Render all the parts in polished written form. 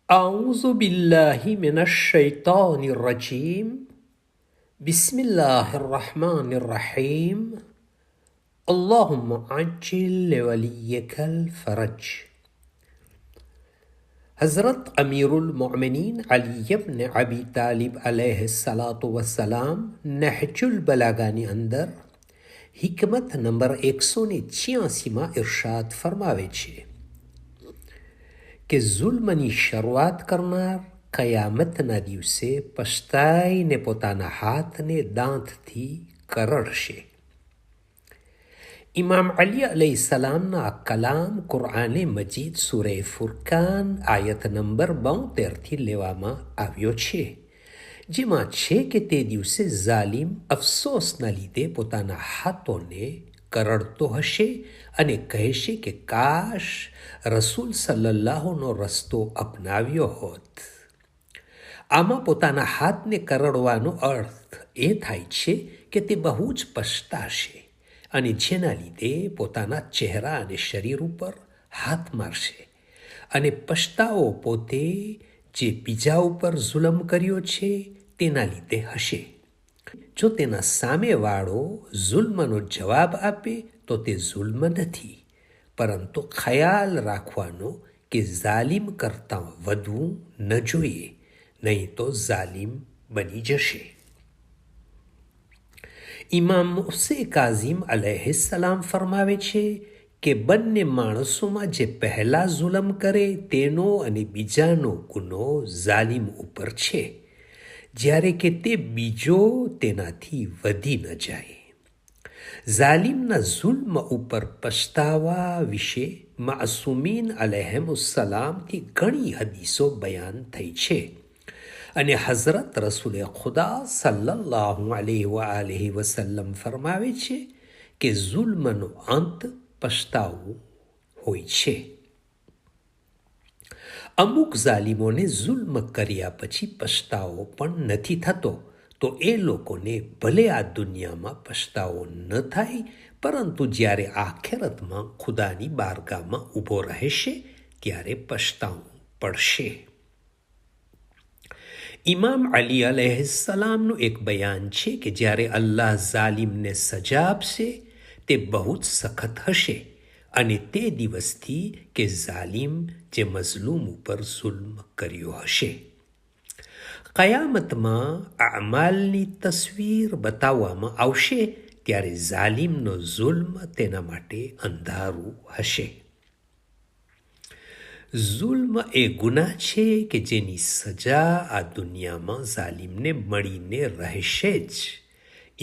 أعوذ بالله من الشيطان الرجيم بسم الله الرحمن الرحيم اللهم عجل لوليك الفرج. हज़रत अमीरुल मोमिनीन अली इब्न अबी तालिब अलैहिस्सलातु वस्सलाम नहजुल बलागाની અંદર હિકમત નંબર 186માં ઇરશાદ ફરમાવે છે કે જુલ્મની શરૂઆત કરનાર કયામતના દિવસે પછતાઈને પોતાના હાથને દાંતથી કરડશે. ઇમામ અલી અલૈહિસ્સલામના આ કલામ કુરઆને મજીદ સૂરે ફુરકાન આયત નંબર 72થી લેવામાં આવ્યો છે, જેમાં છે કે તે દિવસે ઝાલિમ અફસોસના લીધે પોતાના હાથોને કરડતો હશે અને કહેશે કે કાશ રસૂલ સલ્લલ્લાહુનો રસ્તો અપનાવ્યો હોત. આમાં પોતાના હાથને કરડવાનો અર્થ એ થાય છે કે તે બહુ જ પછતાશે અને જેના લીધે પોતાના ચહેરા અને શરીર ઉપર હાથ મારશે અને પછતાવો પોતે જે બીજા ઉપર જુલમ કર્યો છે તેના લીધે હશે. જો તેના સામેવાળો જુલ્મનો જવાબ આપે તો તે જુલ્મ નથી, પરંતુ ખ્યાલ રાખવાનો કે ઝાલિમ કરતાં વધવું ન જોઈએ, નહીં તો ઝાલિમ બની જશે. ઇમામ મુહ્સે કાઝિમ અલૈહિસ્સલામ ફરમાવે છે કે બંને માણસોમાં જે પહેલા જુલમ કરે તેનો અને બીજાનો ગુનો ઝાલિમ ઉપર છે, જ્યારે કે તે બીજો તેનાથી વધી ન જાય. ઝાલિમના જુલ્મ ઉપર પછતાવા વિશે માસૂમીન અલૈહિસ્સલામથી ઘણી હદીસો બયાન થઈ છે અને હઝરત રસૂલે ખુદા સલ્લલ્લાહુ અલૈહિ વસલ્લમ ફરમાવે છે કે જુલ્મનો અંત પછતાવો હોય છે. અમુક ઝાલિમોને જુલ્મ કર્યા પછી પછતાવો પણ નથી થતો, તો એ લોકોને ભલે આ દુનિયામાં પછતાવો ન થાય, પરંતુ જ્યારે આખિરતમાં ખુદાની બારગાહમાં ઊભો રહેશે ત્યારે પછતાવું પડશે. ઇમામ અલી અલૈહિસ્સલામનું એક બયાન છે કે જ્યારે અલ્લાહ ઝાલિમને સજા આપશે તે બહુ જ સખત હશે અને તે દિવસથી કે ઝાલિમ જે મઝલૂમ ઉપર જુલ્મ કર્યો હશે. કયામતમાં અમાલની તસવીર બતાવવામાં આવશે ત્યારે ઝાલિમનો જુલ્મ તેના માટે અંધારું હશે. જુલ્મ એ ગુનાહ છે કે જેની સજા આ દુનિયામાં ઝાલિમને મળીને રહેશે જ.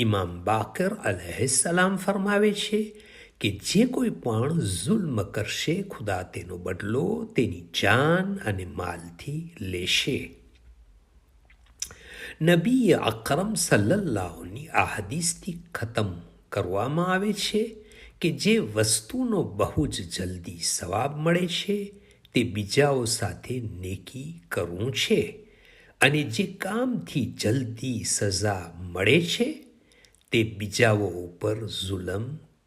ઇમામ બાકર અલૈહિસ્સલામ ફરમાવે છે કે જે કોઈ પણ જુલ્મ કરશે ખુદા તેનો બદલો તેની જાન અને માલથી લેશે. નબી અકરમ સલ્લલ્લાહુની આ હદીસથી ખતમ કરવામાં આવે છે કે જે વસ્તુનો બહુ જ જલ્દી સવાબ મળે છે તે બીજાઓ સાથે નેકી કરવું છે, અને જે કામથી જલ્દી સજા મળે છે તે બીજાઓ ઉપર જુલમ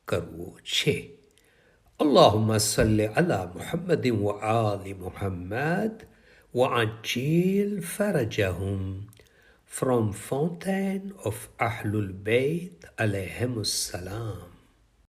કરવો છે. અલ્લાહુમ્મા સલ્લી અલા મુહમ્મદિન વ આલિ મુહમ્મદ વ અજ્જિલ ફરજહુમ. From Fountain of Ahlul Bayt alayhimus salam.